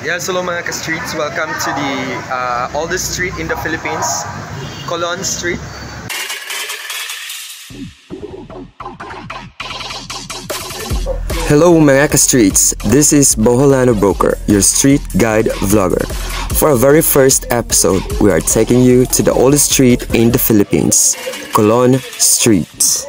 Yes, hello mga ka-streets. Welcome to the oldest street in the Philippines, Colon Street. Hello mga ka-streets, this is Boholano Broker, your street guide vlogger. For our very first episode, we are taking you to the oldest street in the Philippines, Colon Street.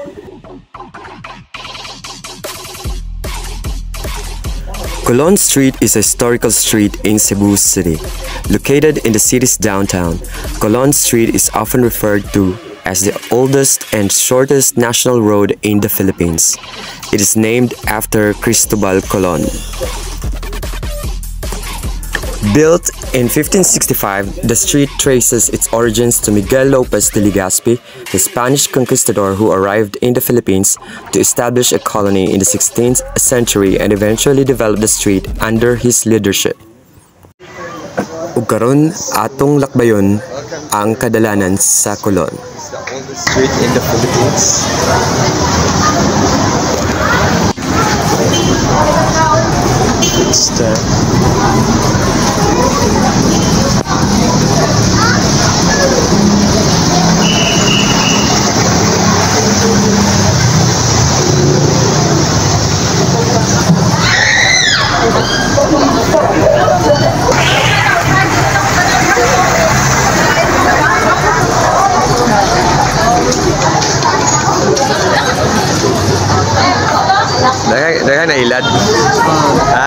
Colon Street is a historical street in Cebu City. Located in the city's downtown, Colon Street is often referred to as the oldest and shortest national road in the Philippines. It is named after Cristobal Colon. Built in 1565, the street traces its origins to Miguel Lopez de Legazpi, the Spanish conquistador who arrived in the Philippines to establish a colony in the 16th century and eventually developed the street under his leadership. Ug karon atong lakbayon ang kadalanan sa Colon. It's the oldest street in the Philippines. It's the Dagan na ilad. Ha?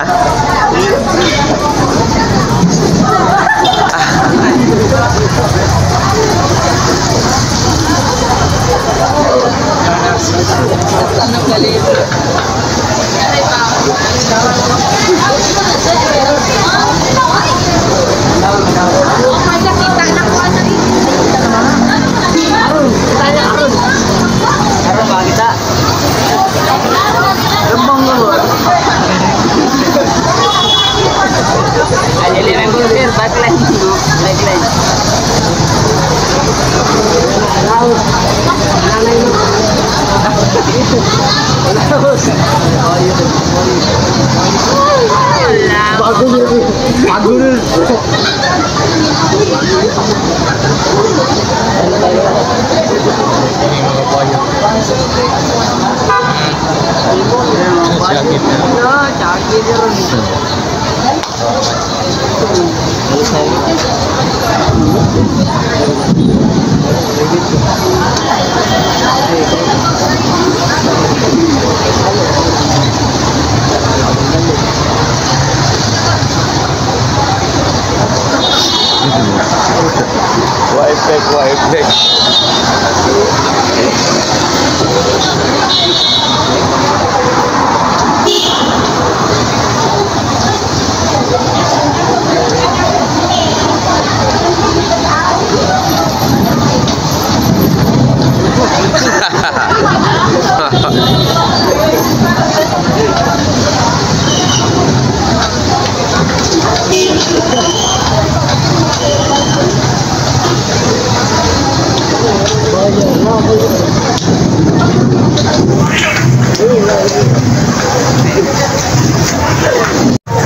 Wipe.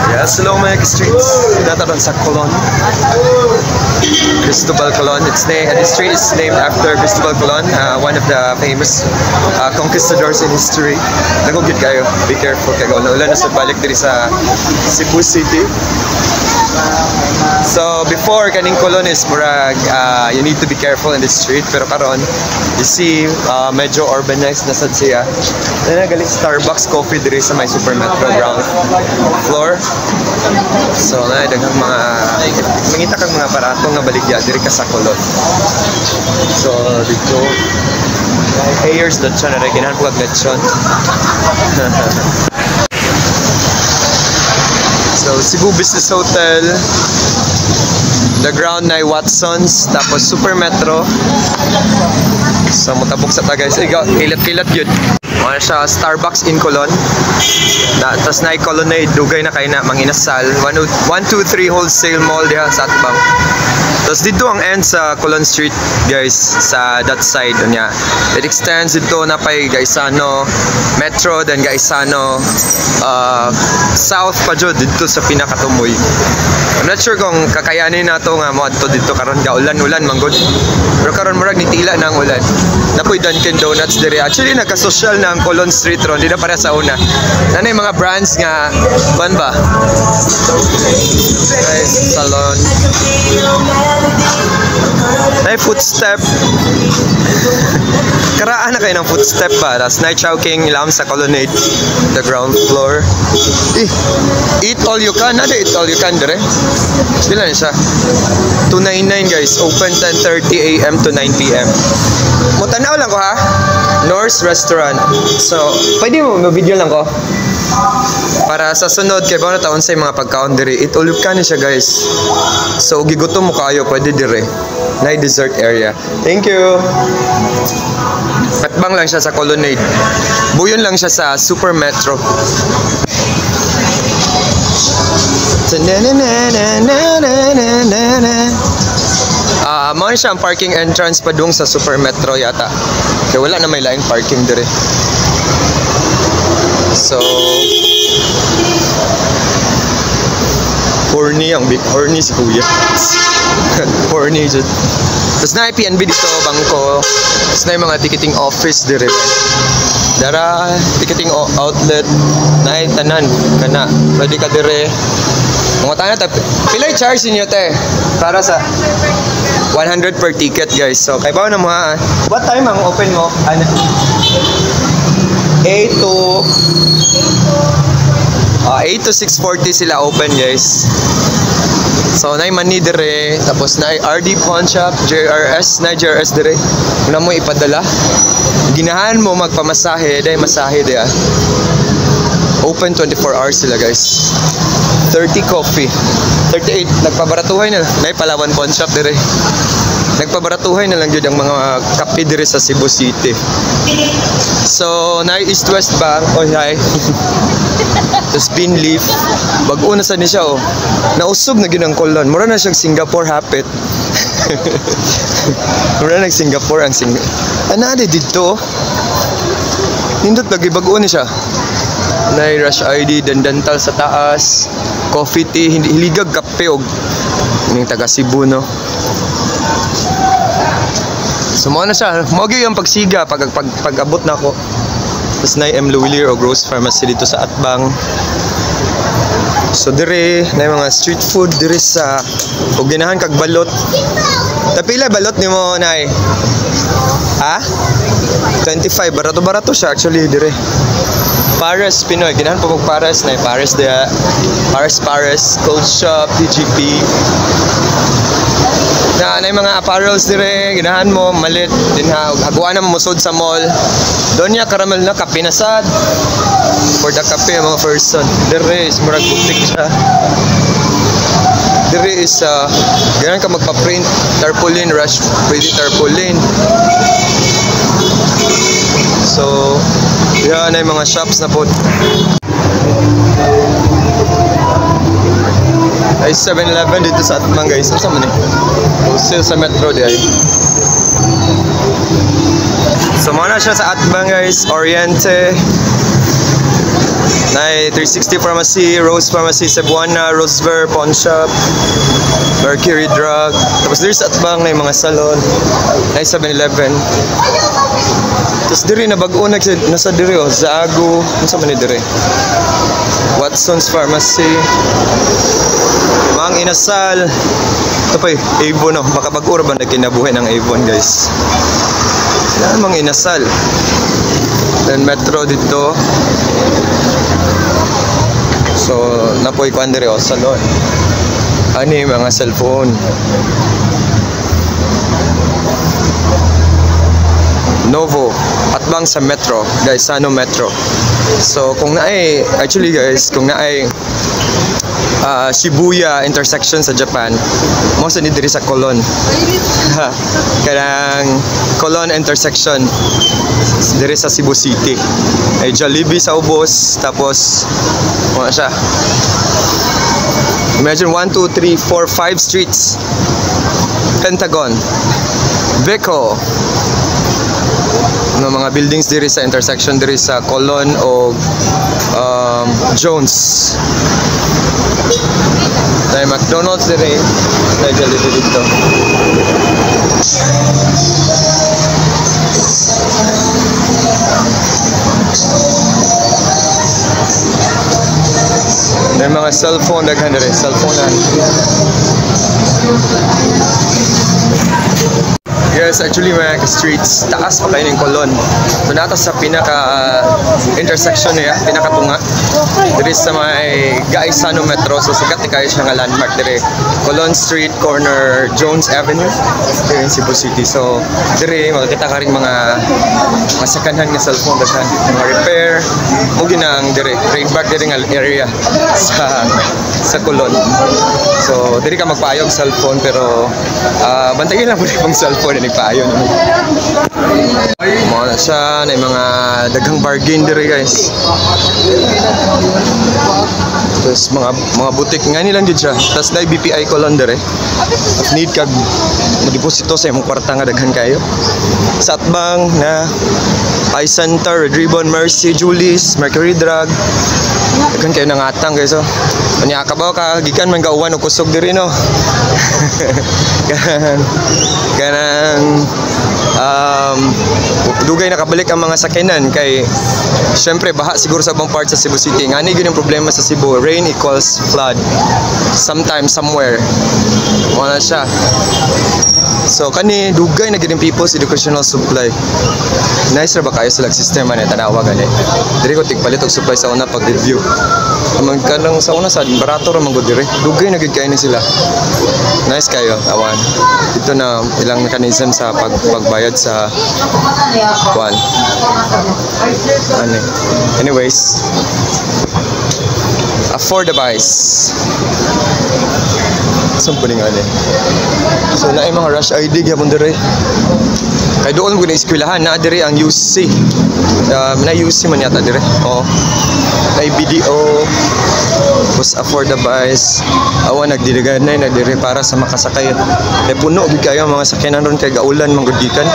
Yes, hello mga streets. Dataron sa Colon. Cristobal Colon. The street is named after Cristobal Colon, one of the famous conquistadors in history. Nagugid kayo. Be careful kayo. Naulan na sa balik diri sa Cebu City. So before kaning Colon is murag you need to be careful in the street, pero karon you see medyo urbanized na sad siya. Galing Starbucks coffee diri sa may Super Metro ground floor. So daghang mga mangita kang mga barato nga baligya diri ka sa Colon. So dito payers that siya na ginahan po kag lechon. So Cebu Business Hotel, the ground na Watsons, tapos Super Metro. So mutabok sa tagay. Kilat-kilat yun. Ano siya, Starbucks in Colon. Tapos na Colonnade, dugay na kayo na manginasal. 1, 2, 3 wholesale mall diha sa Atbang. Tapos dito ang end sa Colon Street, guys, sa that side niya. It extends dito na pay Gaisano Metro, then Gaisano South pa jud dito sa pinakatumoy. I'm not sure kung kakayanin na to nga mo dito karon ga ulan-ulan manggod. Pero karon murag nitila na ang ulan. Napoy Dunkin Donuts dire. Actually nagka-social na ang Colon Street ron, di na para sa una. Nanay mga brands nga ban ba? Guys, salon. Nay footstep. Karaan na kayo ng footstep ba? Tapos night chowking lam sa Colonnade, the ground floor. Eat all you can. Nada eat all you can dire. Pila na siya? 299 guys. Open 10:30 AM to 9 PM. Mutanaw lang ko ha. North Restaurant. So, pwede mo video lang ko. Para sa sunod kay ba na taon sa mga pagkaon dire. Eat all you can siya guys. So, gigutom mo kayo pwede dire. Na dessert area. Thank you. Atbang lang siya sa Colonnade. Buyon lang siya sa Super Metro. Mo siya ang parking entrance padung sa Super Metro yata. Kaya wala na may line parking dire. So horny si kuya. Horny jud. Tapos na PNB dito, bangko. Tapos na yung mga ticketing office dire. Dara, ticketing outlet. Na tanan kana. Pwede ka dire. Mga tanan pilay charge niyo te para sa 100 per ticket guys. So kay bawo na mo ha. What time ang open mo? 8 to 6:40 sila open guys. So na mani dire, tapos na RD Pawn Shop, JRS dire. Una mo ipadala. Ginahan mo magpamasahe, dai masahe dia. Open 24 hours sila guys. 30 coffee. 38 nagpabaratuhay na. Nay Palawan Pawn Shop dire. Nagpabaratuhay na lang jud ang mga kape dire sa Cebu City. So na East West Bank, hi. The Spin Leaf. Bag-o na sa ni siya oh. Nausog na gyud ang Colon. Mura na siyang Singapore hapit. Mura na Singapore ang Anade dito. Nindot lagi bag-o ni siya. Nay Rush ID dandantal sa taas. Coffee tea, hindi hiligag kape og ning taga Cebu no. So mo na siya. Mo gyud yung pagsiga pag-abot na ako. Tapos na M. Luwilier o Gross Pharmacy dito sa Atbang. So dire na yung mga street food dire sa ug ginahan kag balot. Tapila balot nimo nay? Ha? 25 barato siya actually dire. Pares Pinoy ginahan pa kog Pares na Pares dia. Pares Cold Shop DGP. Na mga apparels dire ginahan mo malit din ha haguan na musod sa mall. Doon niya caramel na kape na sad. For the kape mga person. Dire is murag boutique siya. Dire is ganahan ka magpa-print tarpaulin rush pretty tarpaulin. So yan ay mga shops na po. Ay 7-Eleven dito sa Atbang guys. Ano sa man eh? Wholesale sa Metro di ay. So muna siya sa Atbang guys. Oriente. Nay 360 Pharmacy, Rose Pharmacy, Cebuana, Rosever Pawn Shop, Mercury Drug. Tapos dito sa Atbang na mga salon. Nay 7-Eleven. Tapos diri na bag-o nasa diri oh. Zago. Ano sa man diri? Watson's Pharmacy. Mang Inasal. Ito pa Avon no. Makapag-ura ba na kinabuhay ng Avon guys. Yan Mang Inasal. Then Metro dito. So napoy ko andre o salon. Ani mga cellphone. Novo Atbang sa Metro guys, Sano Metro. So kung naay actually guys, kung naay Shibuya intersection sa Japan. Mo sa ni diri sa Colon. Kanang Colon intersection diri sa Cebu City. Ay Jollibee sa ubos, tapos mo siya. Imagine 1, 2, 3, 4, 5 streets. Pentagon, Beko, no, mga buildings diri sa intersection diri sa Colon o Jones. May McDonald's diri, may Jollibee dito. May mga cellphone daghan diri, cellphone-an. Yes, actually mga ka-streets, taas pa kayo ng Colon. So natas sa pinaka-intersection niya, pinakatunga. Diri sa may Gaisano Metro, so sigat kayo siya nga landmark diri. Colon Street, corner Jones Avenue, here in Cebu City. So diri, makikita ka rin mga second-hand nga cellphone, dasan, mga repair, mugin ang diri, trademark diri nga area sa Colon. So diri ka magpaayog cellphone, pero bantayin lang po yung cellphone na nagpaayon. Mga siya na mga daghang bargain diri guys. Tapos mga butik nga nilang gid siya. Tapos na BPI Colon diri. If need kag deposito sa imong kwarta nga daghan kayo. Sa atbang na Eye Center, Red Ribbon, Mercy, Julie's, Mercury Drug. Daghan kayo nangatang guys. So unya ka ba ka gikan man gauwan og kusog diri no. Kanang dugay nakabalik ang mga sakyanan kay syempre baha siguro sa ibang part sa Cebu City. Ngani gyud yung problema sa Cebu, rain equals flood sometimes somewhere. Wala siya. So kani dugay na gyud yung people's educational supply. Nice ra ba kayo sa sistema ni tanawa gani. Diri ko tigpalit og supply sa una pag review. Amang kanang sa una sa barato ra man gud diri. Dugay na gyud kay ni sila. Nice kayo, awan. Ito na ilang mechanism sa pagbayad sa kuan. Anyways, afford device. Saan po nga ni? So na mga rush ID gyapon diri. Kay doon mo eskwelahan na diri ang UC. Na UC man yata diri. Oh. Kay BDO was afford device. Awan nagdiligan na diri para sa makasakay. Kay puno gid kayo mga sakyanan ron kay gaulan manggudikan.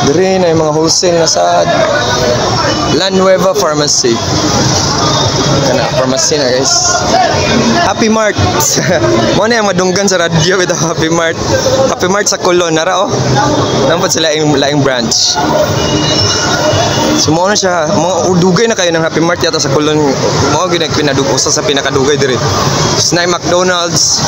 Diri na mga wholesale na sa La Nueva Pharmacy. Kana pharmacy na guys. Happy Mart. Mo na yung madunggan sa radyo ito Happy Mart. Happy Mart sa Colon nara oh. Nampod sila laing branch. So mo na siya, mo dugay na kayo ng Happy Mart yata sa Colon. Mo gyud pinadukosa sa pinakadugay diri. Snai McDonald's.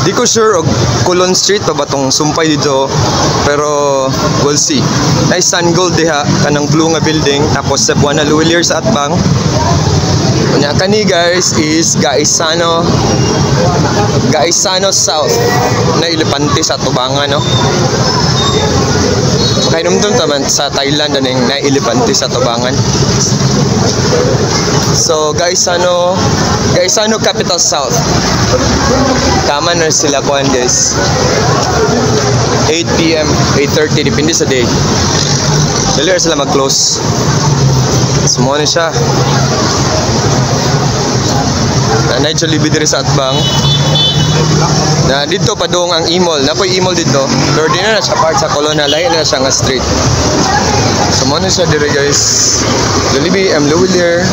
Di ko sure og Colon Street pa ba tong sumpay dito, pero we'll see. Nice Sun Gold diha kanang blue nga building, tapos sa Buana Luwilier sa atbang. Unya kani guys is Gaisano South na Ilepante sa Tubangan no. Kainomdom taman sa Thailand aning na Ilepante sa Tubangan. So Gaisano Capital South. Tama na sila kuan guys. 8 PM, 8:30 depende sa day. Dali sila mag-close. Sumo na siya. Na Jollibee diri sa atbang. Na dito pa doong ang e-mall. Napoy e-mall dito. Pero di na siya part sa Colon, lahi na siya nga street. Sumo na siya diri guys. Jollibee, Luwilier.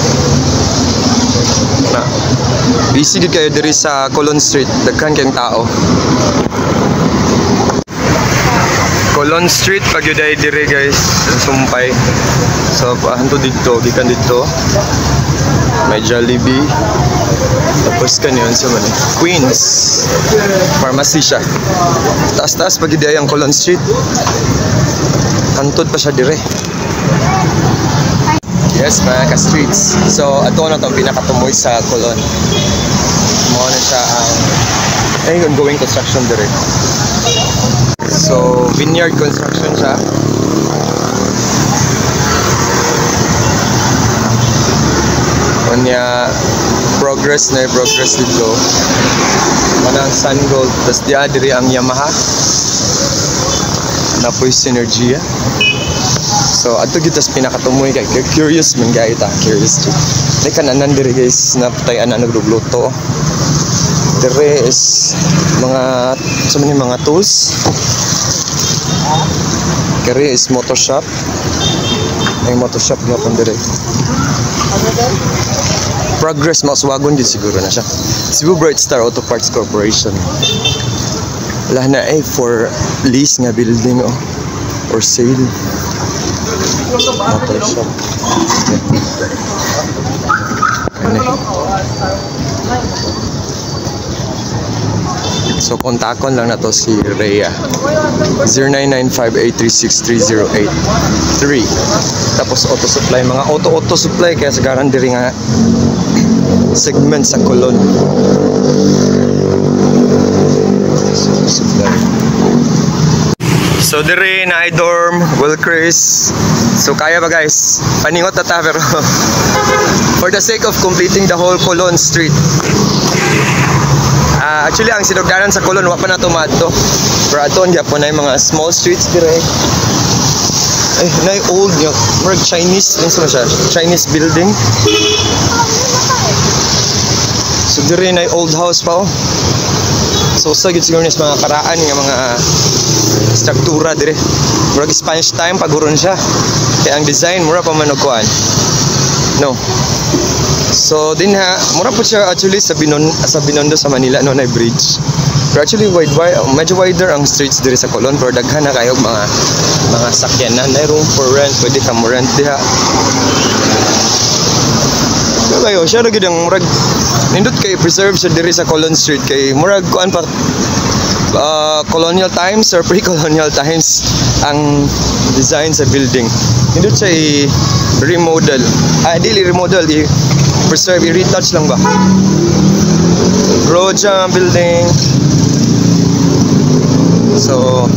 Na. Busy gid kayo diri sa Colon Street, daghan kayong tao. Colon Street pag yun ay diri guys, sumpay. So hanto dito, gikan dito. May Jollibee. Tapos kanyon sa man Queens Pharmacy siya. Taas-taas pag yun ay ang Colon Street. Hantod pa siya diri. Yes, mga ka-streets. So, ato na itong pinakatumoy sa Colon. Muna na siya ang ongoing construction dire. So, vineyard construction siya. Kanya progress dito. Manang Sun Gold. Tapos diri ang Yamaha. Napoy Synergia. So ato gitas pinakatumoy kay curious man guys ta, curious. Like kananan diri guys napatay ana naglugluto. Dere is mga mga tools. Kere is motor shop. May motor shop gapon dere. Progress Volkswagen din siguro na siya. Cebu Bright Star Auto Parts Corporation. Wala na for lease nga building or sale. Motor shop. So kontakon lang na to si Rhea 0995-836-3083. Tapos auto supply, mga auto supply kaya sagaran diri nga segment sa Colon. So diri na dorm, Wilkris. So kaya ba guys? Paningot na ta pero for the sake of completing the whole Colon Street. Actually ang sinugdanan sa Colon wa pa na tumadto. Pero aton gyapon na mga small streets dire. Na old nga, murag Chinese, ano siya? Chinese building. So dire na old house pa So sa gid siguro nis mga karaan nga mga struktura dire. Murag Spanish time paguron siya. Kaya ang design mura pa man og kuan. No. So din ha, mura po siya actually sa Binondo sa Manila no na bridge. Pero actually medyo wider ang streets diri sa Colon pero daghan na kayo mga sakyanan na room for rent, pwede ka mo rent diha. So kayo, siya ra gid ang murag nindot kay preserve siya diri sa Colon Street kay murag kuan pa colonial times or pre-colonial times ang design sa building. Nindot siya remodel. Dili remodel, preserve, i-retouch lang ba? Roja building. So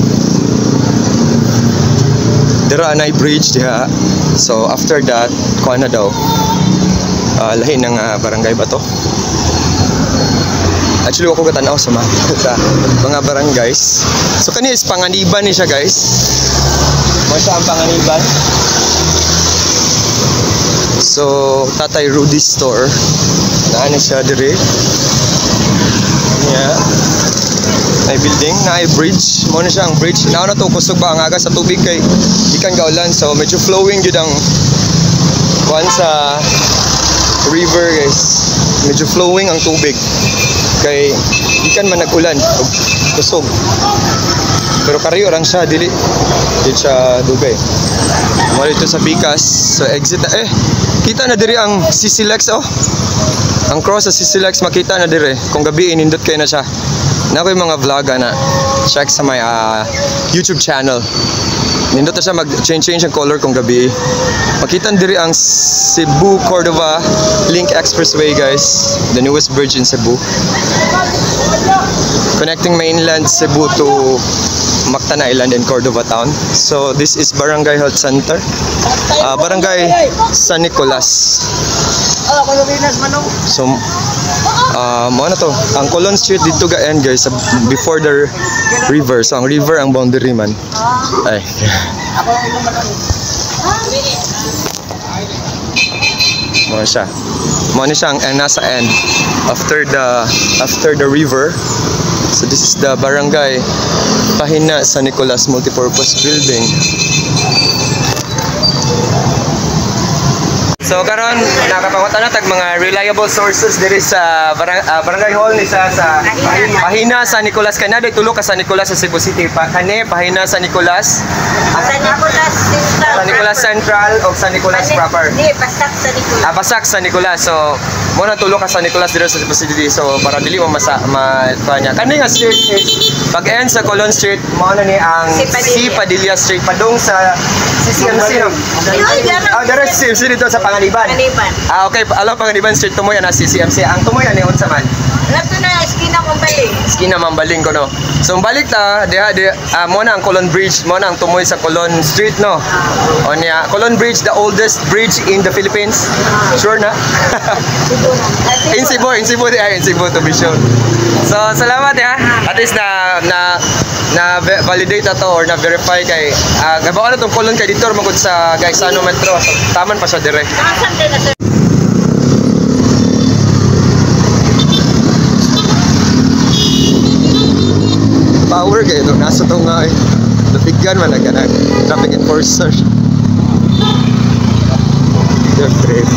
dira na bridge diha. So after that, kuan na daw. Lahi ng barangay ba to? Actually ako katanaw sa mga barangays. So kani is Panganiban ni siya guys. Mo siya ang Panganiban. So Tatay Rudy Store. Naani siya dire. Yeah. May building, na bridge. Mo na siya ang bridge. Nauna to kusog ba ang aga sa tubig kay ikan gaulan. So medyo flowing jud ang kuan sa river guys. Medyo flowing ang tubig. Kay ikan man nag-ulan kusog. Pero kariyo lang siya dili siya dugay. Mo dito sa Pikas, so exit na kita na diri ang CCLEX ang cross sa CCLEX makita na dire kung gabi inindot kayo na siya. Na ko yung mga vlog na check sa my YouTube channel. Nindot na siya mag-change ang color kung gabi. Makita diri ang Cebu Cordova Link Expressway guys, the newest bridge in Cebu, connecting mainland Cebu to Mactan Island and Cordova Town. So this is Barangay Health Center, Barangay San Nicolas. So mo na to ang Colon Street dito gaan guys before the river. So ang river ang boundary man. Ay. Mo siya. Mo ni siya ang nasa end after the river. So this is the Barangay Pahina San Nicolas Multipurpose Building. So karon nakapangutan na tag mga reliable sources diri sa Barangay Hall ni sa Pahina San Nicolas. Kanada tulo ka San Nicolas sa Cebu City. Kani Pahina San Nicolas. San Nicolas Central o San Nicolas proper. Di Pasak San Nicolas. Pasak San Nicolas. So mo na tulo ka San Nicolas diri sa Cebu City. So para dili mo kanya. Kani nga street is pag end sa Colon Street mo na ni ang C. Padilla Street padung sa CCMC. Dire CCMC dito sa Panganiban. Panganiban. Okay, alam Panganiban Street tumoy na CCMC. Ang tumoy ani unsa man? Lato na esquina Mambaling. Esquina Mambaling ko no. So balik ta mo na ang Colon Bridge, mo na ang tumoy sa Colon Street no. O niya, Colon Bridge, the oldest bridge in the Philippines. Sure na? In Cebu to be sure. So salamat ya. At least na validate ato or na verify kay gabaw na tong Colon kay dito magud sa Gaisano Metro. So, taman pa siya dire. Power kayo ito. Nasa ito nga eh. Nabigyan man na traffic enforcer. They're brave.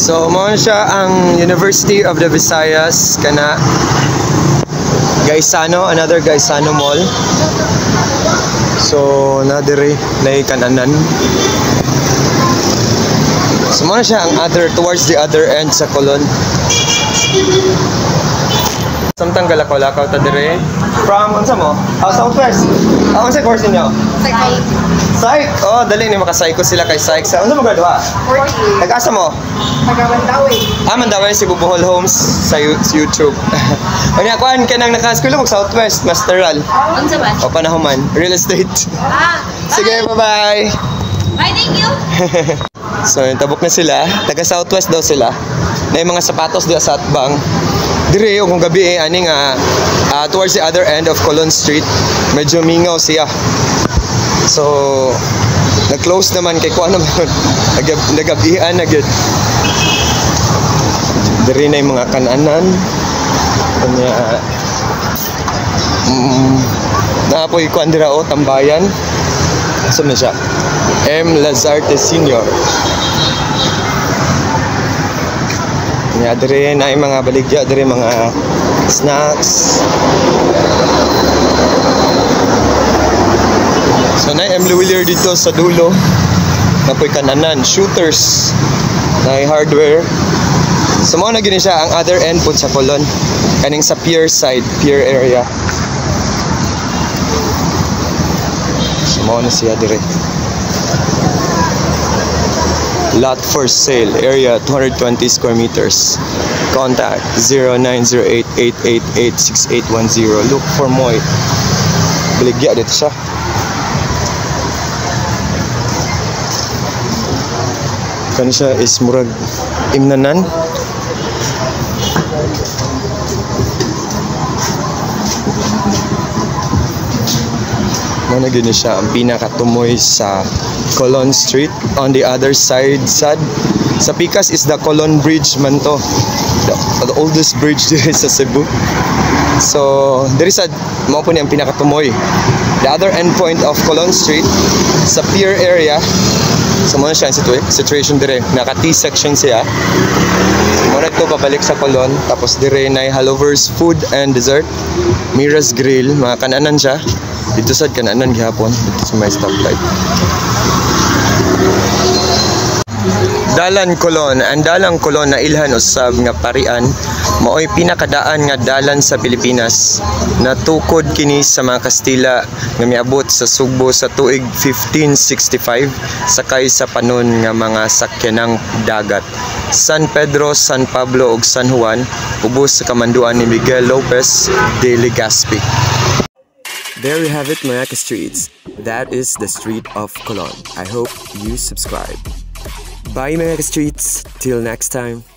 So mo siya ang University of the Visayas kana Gaisano, another Gaisano Mall. So na dire nay kananan. So mo siya ang towards the other end sa Colon. Samtang galakaw-lakaw ta dire. From unsa mo? Southwest. Unsa course niyo? Psych. Oh, dali ni maka-psycho sila kay psych. Sa unsa mo gradua? 40. Nag-asa mo? Taga Mandawi. Mandawi si Bubohol Homes sa YouTube. Ano kuan kanang naka-school mo Southwest Masteral. Unsa man? O panahuman, real estate. Sige, bye-bye. Bye, thank you. So, tabok na sila. Taga Southwest daw sila. Na yung mga sapatos diya sa Atbang. Dire kung gabi ani nga towards the other end of Colon Street, medyo mingaw siya. So, nag-close naman kay kuan naman. Nagabihan na gyud. Dire na yung mga kananan. Kanya naapoy kuan dira o tambayan. Asa na siya? M. Lazarte Sr. Kanya dire na yung mga baligya, dire mga snacks. So na M. Luwilier dito sa dulo. Napoy kananan, shooters. Na hardware. So mo na gini siya ang other end po sa Colon. Kaning sa pier side, pier area. So mo na siya dire. Lot for sale, area 220 square meters. Contact 0908-888-6810. Look for Moy. Baligya dito siya. Kani siya is murag imnanan. Muna gini siya ang pinakatumoy sa Colon Street. On the other side sa Pikas is the Colon Bridge man to. The oldest bridge dito sa Cebu. So, there is mo po niya ang pinakatumoy. The other end point of Colon Street sa pier area. So, muna siya ang situation dire. Naka T-section siya. Muna ito pabalik sa Colon. Tapos dire na Hallovers Food and Dessert. Mira's Grill. Mga kananan siya. Dito sa kananan gihapon. Dito sa may stoplight. Dalan Colon. Ang Dalang Colon na ilhan usab nga parian maoy pinakadaan nga dalan sa Pilipinas. Natukod kini sa mga Kastila nga miabot sa Sugbo sa tuig 1565 sakay sa panon nga mga sakyanang dagat. San Pedro, San Pablo ug San Juan ubos sa kamanduan ni Miguel Lopez de Legazpi. There you have it, mga ka-streets. That is the street of Colon. I hope you subscribe. Bye, mga ka-streets. Till next time.